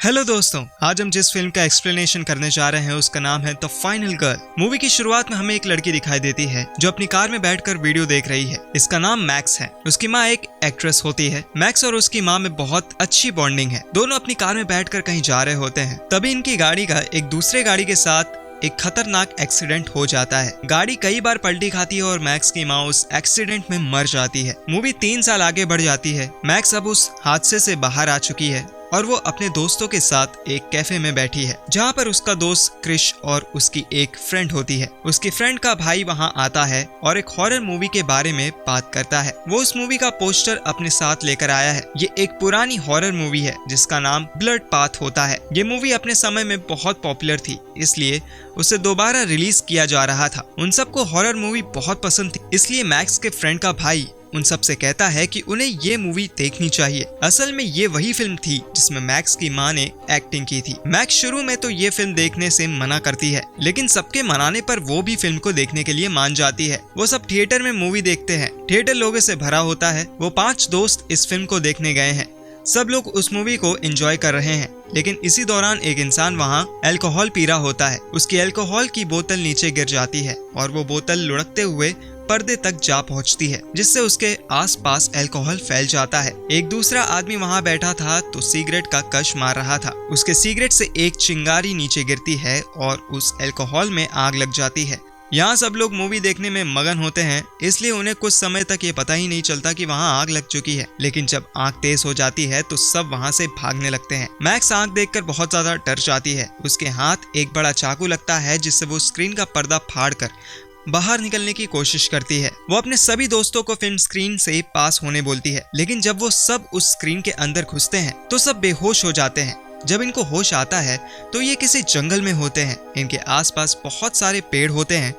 Hello दोस्तों, आज हम जिस फिल्म का एक्सप्लेनेशन करने जा रहे हैं उसका नाम है द फाइनल गर्ल। मूवी की शुरुआत में हमें एक लड़की दिखाई देती है जो अपनी कार में बैठकर वीडियो देख रही है। इसका नाम मैक्स है। उसकी माँ एक एक्ट्रेस होती है। मैक्स और उसकी माँ में बहुत अच्छी बॉन्डिंग है। दोनों अपनी कार में बैठकर कहीं जा रहे होते हैं, तभी इनकी गाड़ी का एक दूसरे गाड़ी के साथ एक खतरनाक एक्सीडेंट हो जाता है। गाड़ी कई बार पलटी खाती है और मैक्स की माँ उस एक्सीडेंट में मर जाती है। मूवी 3 साल आगे बढ़ जाती है। मैक्स अब उस हादसे से बाहर आ चुकी है और वो अपने दोस्तों के साथ एक कैफे में बैठी है, जहाँ पर उसका दोस्त क्रिश और उसकी एक फ्रेंड होती है। उसकी फ्रेंड का भाई वहाँ आता है और एक हॉरर मूवी के बारे में बात करता है। वो उस मूवी का पोस्टर अपने साथ लेकर आया है। ये एक पुरानी हॉरर मूवी है जिसका नाम ब्लड पाथ होता है। ये मूवी अपने समय में बहुत पॉपुलर थी, इसलिए उसे दोबारा रिलीज किया जा रहा था। उन सबको हॉरर मूवी बहुत पसंद थी, इसलिए मैक्स के फ्रेंड का भाई उन सब से कहता है कि उन्हें ये मूवी देखनी चाहिए। असल में ये वही फिल्म थी जिसमें मैक्स की माँ ने एक्टिंग की थी। मैक्स शुरू में तो ये फिल्म देखने से मना करती है, लेकिन सबके मनाने पर वो भी फिल्म को देखने के लिए मान जाती है। वो सब थिएटर में मूवी देखते हैं। थिएटर लोगों से भरा होता है। वो 5 दोस्त इस फिल्म को देखने गए हैं। सब लोग उस मूवी को एंजॉय कर रहे हैं, लेकिन इसी दौरान एक इंसान वहाँ अल्कोहल पी रहा होता है। उसकी अल्कोहल की बोतल नीचे गिर जाती है और वो बोतल लुढ़कते हुए पर्दे तक जा पहुंचती है, जिससे उसके आसपास अल्कोहल फैल जाता है। एक दूसरा आदमी वहां बैठा था तो सिगरेट का कश मार रहा था। उसके सिगरेट से एक चिंगारी नीचे गिरती है और उस अल्कोहल में आग लग जाती है। यहाँ सब लोग मूवी देखने में मगन होते हैं, इसलिए उन्हें कुछ समय तक ये पता ही नहीं चलता कि वहाँ आग लग चुकी है। लेकिन जब आग तेज हो जाती है तो सब वहाँ से भागने लगते हैं। मैक्स आग देखकर बहुत ज्यादा डर जाती है। उसके हाथ एक बड़ा चाकू लगता है, जिससे वो स्क्रीन का पर्दा फाड़कर बाहर निकलने की कोशिश करती है। वो अपने सभी दोस्तों को फिल्म स्क्रीन से पास होने बोलती है, लेकिन जब वो सब उस स्क्रीन के अंदर घुसते हैं तो सब बेहोश हो जाते हैं। जब इनको होश आता है तो ये किसी जंगल में होते हैं। इनके आसपास बहुत सारे पेड़ होते हैं,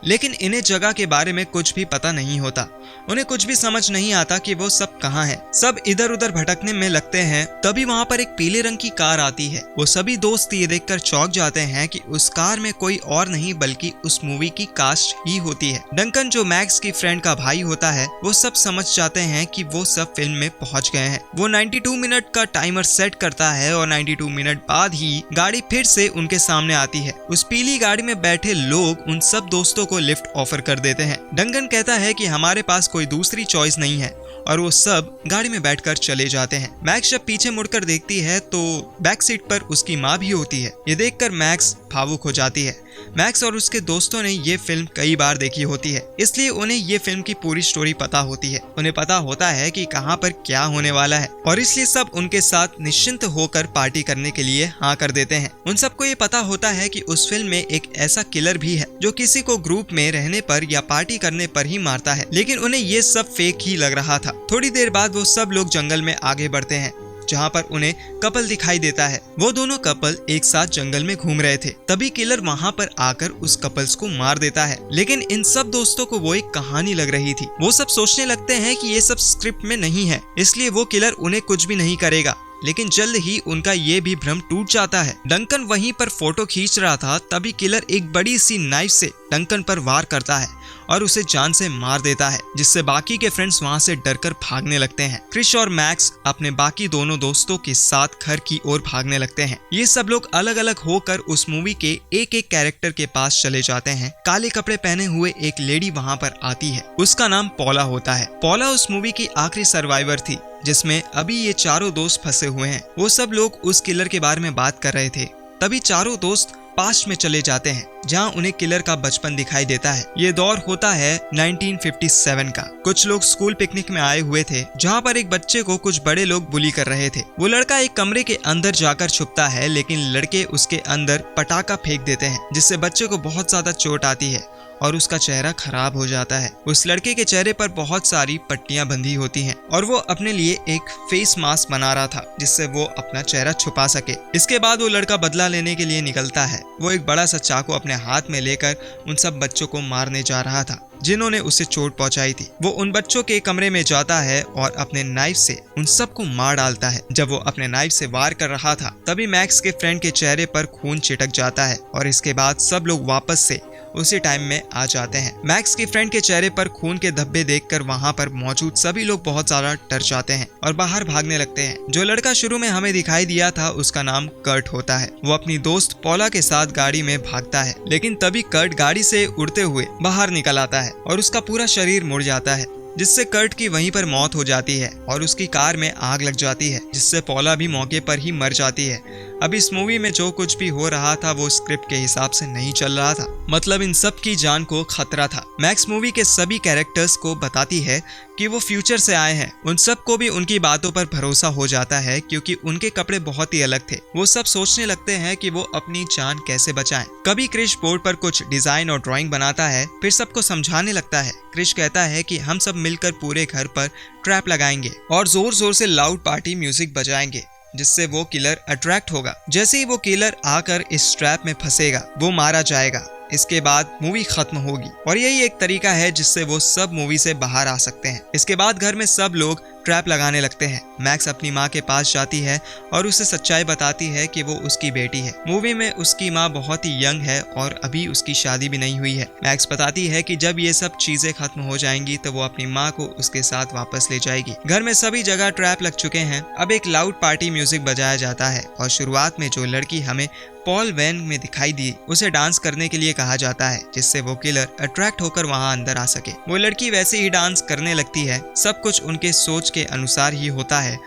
लेकिन इन्हें जगह के बारे में कुछ भी पता नहीं होता। उन्हें कुछ भी समझ नहीं आता कि वो सब कहाँ हैं। सब इधर उधर भटकने में लगते हैं। तभी वहाँ पर एक पीले रंग की कार आती है। वो सभी दोस्त ये देखकर चौंक जाते हैं कि उस कार में कोई और नहीं बल्कि उस मूवी की कास्ट ही होती है। डंकन, जो मैक्स की फ्रेंड का भाई होता है, वो सब समझ जाते हैं कि वो सब फिल्म में पहुंच गए हैं। वो 92 मिनट का टाइमर सेट करता है और 92 मिनट बाद ही गाड़ी फिर से उनके सामने आती है। उस पीली गाड़ी में बैठे लोग उन सब दोस्तों को लिफ्ट ऑफर कर देते हैं। डंकन कहता है कि हमारे पास कोई दूसरी चॉइस नहीं है और वो सब गाड़ी में बैठकर चले जाते हैं। मैक्स जब पीछे मुड़कर देखती है तो बैक सीट पर उसकी माँ भी होती है। ये देखकर मैक्स भावुक हो जाती है। मैक्स और उसके दोस्तों ने ये फिल्म कई बार देखी होती है, इसलिए उन्हें ये फिल्म की पूरी स्टोरी पता होती है। उन्हें पता होता है कि कहाँ पर क्या होने वाला है और इसलिए सब उनके साथ निश्चिंत होकर पार्टी करने के लिए हाँ कर देते हैं। उन सबको ये पता होता है कि उस फिल्म में एक ऐसा किलर भी है जो किसी को ग्रुप में रहने पर या पार्टी करने पर ही मारता है, लेकिन उन्हें ये सब फेक ही लग रहा था। थोड़ी देर बाद वो सब लोग जंगल में आगे बढ़ते हैं, जहाँ पर उन्हें कपल दिखाई देता है। वो दोनों कपल एक साथ जंगल में घूम रहे थे। तभी किलर वहाँ पर आकर उस कपल्स को मार देता है, लेकिन इन सब दोस्तों को वो एक कहानी लग रही थी। वो सब सोचने लगते हैं कि ये सब स्क्रिप्ट में नहीं है, इसलिए वो किलर उन्हें कुछ भी नहीं करेगा। लेकिन जल्द ही उनका ये भी भ्रम टूट जाता है। डंकन वहीं पर फोटो खींच रहा था, तभी किलर एक बड़ी सी नाइफ से डंकन पर वार करता है और उसे जान से मार देता है, जिससे बाकी के फ्रेंड्स वहां से डरकर भागने लगते हैं। क्रिश और मैक्स अपने बाकी दोनों दोस्तों के साथ घर की ओर भागने लगते हैं। ये सब लोग अलग अलग होकर उस मूवी के एक एक कैरेक्टर के पास चले जाते हैं। काले कपड़े पहने हुए एक लेडी वहां पर आती है। उसका नाम पॉला होता है। पॉला उस मूवी की आखिरी सर्वाइवर थी जिसमें अभी ये चारों दोस्त फंसे हुए हैं। वो सब लोग उस किलर के बारे में बात कर रहे थे। तभी चारों दोस्त पास्ट में चले जाते हैं, जहां उन्हें किलर का बचपन दिखाई देता है। ये दौर होता है 1957 का। कुछ लोग स्कूल पिकनिक में आए हुए थे, जहां पर एक बच्चे को कुछ बड़े लोग बुली कर रहे थे। वो लड़का एक कमरे के अंदर जाकर छुपता है, लेकिन लड़के उसके अंदर पटाखा फेंक देते हैं, जिससे बच्चे को बहुत ज्यादा चोट आती है और उसका चेहरा खराब हो जाता है। उस लड़के के चेहरे पर बहुत सारी पट्टियां बंधी होती हैं और वो अपने लिए एक फेस मास्क बना रहा था, जिससे वो अपना चेहरा छुपा सके। इसके बाद वो लड़का बदला लेने के लिए निकलता है। वो एक बड़ा सा चाकू अपने हाथ में लेकर उन सब बच्चों को मारने जा रहा था जिन्होंने उसे चोट पहुंचाई थी। वो उन बच्चों के कमरे में जाता है और अपने नाइफ से उन सबको मार डालता है। जब वो अपने नाइफ से वार कर रहा था, तभी मैक्स के फ्रेंड के चेहरे पर खून छिटक जाता है और इसके बाद सब लोग वापस से उसी टाइम में आ जाते हैं। मैक्स की फ्रेंड के चेहरे पर खून के धब्बे देखकर वहाँ पर मौजूद सभी लोग बहुत ज्यादा डर जाते हैं और बाहर भागने लगते हैं। जो लड़का शुरू में हमें दिखाई दिया था उसका नाम कर्ट होता है। वो अपनी दोस्त पॉला के साथ गाड़ी में भागता है, लेकिन तभी कर्ट गाड़ी से उड़ते हुए बाहर निकल आता है और उसका पूरा शरीर मुड़ जाता है, जिससे कर्ट की वहीं पर मौत हो जाती है और उसकी कार में आग लग जाती है, जिससे पॉला भी मौके पर ही मर जाती है। अब इस मूवी में जो कुछ भी हो रहा था वो स्क्रिप्ट के हिसाब से नहीं चल रहा था, मतलब इन सब की जान को खतरा था। मैक्स मूवी के सभी कैरेक्टर्स को बताती है कि वो फ्यूचर से आए हैं। उन सब को भी उनकी बातों पर भरोसा हो जाता है क्योंकि उनके कपड़े बहुत ही अलग थे। वो सब सोचने लगते हैं कि वो अपनी जान कैसे बचाएं। कभी क्रिश बोर्ड पर कुछ डिजाइन और ड्राइंग बनाता है, फिर सबको समझाने लगता है। क्रिश कहता है कि हम सब मिलकर पूरे घर पर ट्रैप लगाएंगे और जोर जोर से लाउड पार्टी म्यूजिक बजाएंगे, जिससे वो किलर अट्रैक्ट होगा। जैसे ही वो किलर आकर इस ट्रैप में फंसेगा वो मारा जाएगा। इसके बाद मूवी खत्म होगी और यही एक तरीका है जिससे वो सब मूवी से बाहर आ सकते हैं। इसके बाद घर में सब लोग ट्रैप लगाने लगते हैं। मैक्स अपनी माँ के पास जाती है और उसे सच्चाई बताती है कि वो उसकी बेटी है। मूवी में उसकी माँ बहुत ही यंग है और अभी उसकी शादी भी नहीं हुई है। मैक्स बताती है कि जब ये सब चीजें खत्म हो जाएंगी तो वो अपनी माँ को उसके साथ वापस ले जाएगी। घर में सभी जगह ट्रैप लग चुके हैं। अब एक लाउड पार्टी म्यूजिक बजाया जाता है और शुरुआत में जो लड़की हमें पॉल वैन में दिखाई दी उसे डांस करने के लिए कहा जाता है, जिससे वो किलर अट्रैक्ट होकर वहां अंदर आ सके। वो लड़की वैसे ही डांस करने लगती है। सब कुछ उनके सोच के अनुसार ही होता है।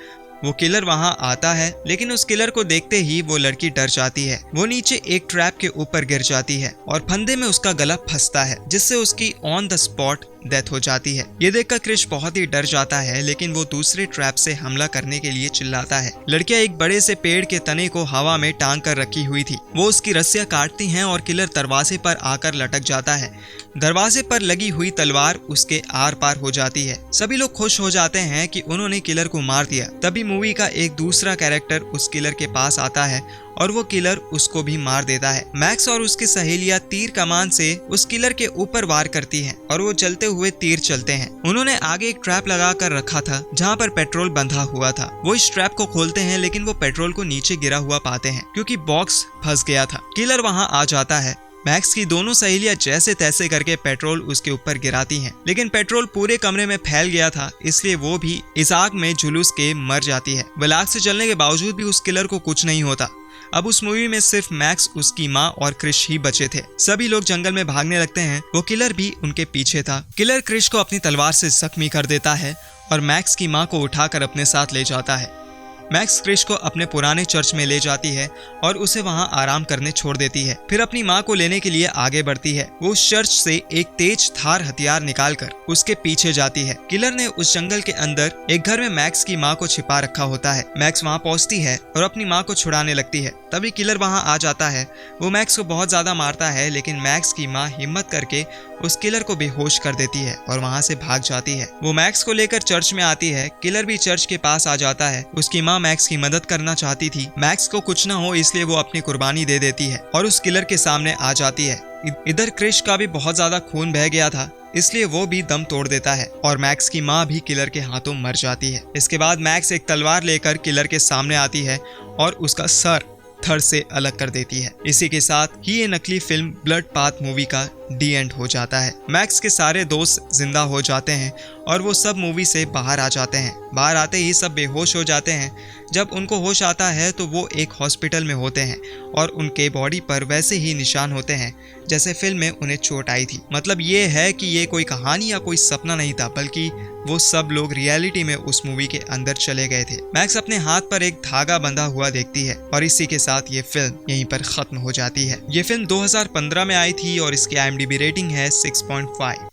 वो किलर वहां आता है, लेकिन उस किलर को देखते ही वो लड़की डर जाती है। वो नीचे एक ट्रैप के ऊपर गिर जाती है और फंदे में उसका गला फंसता है, जिससे उसकी ऑन द स्पॉट डेथ हो जाती है। ये देखकर क्रिश बहुत ही डर जाता है, लेकिन वो दूसरे ट्रैप से हमला करने के लिए चिल्लाता है। लड़कियां एक बड़े से पेड़ के तने को हवा में टांग कर रखी हुई थी। वो उसकी रस्सियां काटती हैं और किलर दरवाजे पर आकर लटक जाता है। दरवाजे पर लगी हुई तलवार उसके आर पार हो जाती है। सभी लोग खुश हो जाते हैं कि उन्होंने किलर को मार दिया। तभी मूवी का एक दूसरा कैरेक्टर उस किलर के पास आता है और वो किलर उसको भी मार देता है। मैक्स और उसकी सहेलियां तीर कमान से उस किलर के ऊपर वार करती हैं और वो चलते हुए तीर चलते हैं। उन्होंने आगे एक ट्रैप लगा कर रखा था जहाँ पर पेट्रोल बंधा हुआ था। वो इस ट्रैप को खोलते हैं, लेकिन वो पेट्रोल को नीचे गिरा हुआ पाते हैं क्योंकि बॉक्स फंस गया था। किलर वहाँ आ जाता है। मैक्स की दोनों सहेलियां जैसे तैसे करके पेट्रोल उसके ऊपर गिराती हैं, लेकिन पेट्रोल पूरे कमरे में फैल गया था, इसलिए वो भी इस आग में झुलस के मर जाती है। वो आग से जलने के बावजूद भी उस किलर को कुछ नहीं होता। अब उस मूवी में सिर्फ मैक्स, उसकी माँ और क्रिश ही बचे थे। सभी लोग जंगल में भागने लगते हैं। वो किलर भी उनके पीछे था। किलर क्रिश को अपनी तलवार से जख्मी कर देता है और मैक्स की माँ को उठाकर अपने साथ ले जाता है। मैक्स क्रिश को अपने पुराने चर्च में ले जाती है और उसे वहां आराम करने छोड़ देती है। फिर अपनी माँ को लेने के लिए आगे बढ़ती है। वो उस चर्च से एक तेज धार हथियार निकालकर उसके पीछे जाती है। किलर ने उस जंगल के अंदर एक घर में मैक्स की माँ को छिपा रखा होता है। मैक्स वहां पहुंचती है और अपनी माँ को छुड़ाने लगती है। तभी किलर वहां आ जाता है। वो मैक्स को बहुत ज्यादा मारता है, लेकिन मैक्स की माँ हिम्मत करके उस किलर को बेहोश कर देती है और वहां से भाग जाती है। वो मैक्स को लेकर चर्च में आती है। किलर भी चर्च के पास आ जाता है। उसकी माँ मैक्स की मदद करना चाहती थी। मैक्स को कुछ ना हो इसलिए वो अपनी कुर्बानी दे देती है और उस किलर के सामने आ जाती है। इधर क्रिश का भी बहुत ज्यादा खून बह गया था, इसलिए वो भी दम तोड़ देता है और मैक्स की माँ भी किलर के हाथों मर जाती है। इसके बाद मैक्स एक तलवार लेकर किलर के सामने आती है और उसका सर थर से अलग कर देती है। इसी के साथ ही ये नकली फिल्म ब्लड पाथ मूवी का डी एंड हो जाता है। मैक्स के सारे दोस्त जिंदा हो जाते हैं और वो सब मूवी से बाहर आ जाते हैं। बाहर आते ही सब बेहोश हो जाते हैं। जब उनको होश आता है तो वो एक हॉस्पिटल में होते हैं और उनके बॉडी पर वैसे ही निशान होते हैं जैसे फिल्म में उन्हें चोट आई थी। मतलब ये है कि ये कोई कहानी या कोई सपना नहीं था, बल्कि वो सब लोग रियलिटी में उस मूवी के अंदर चले गए थे। मैक्स अपने हाथ पर एक धागा बंधा हुआ देखती है और इसी के साथ ये फिल्म यहीं पर खत्म हो जाती है। ये फिल्म 2015 में आई थी और इसकी IMDb रेटिंग है 6.5।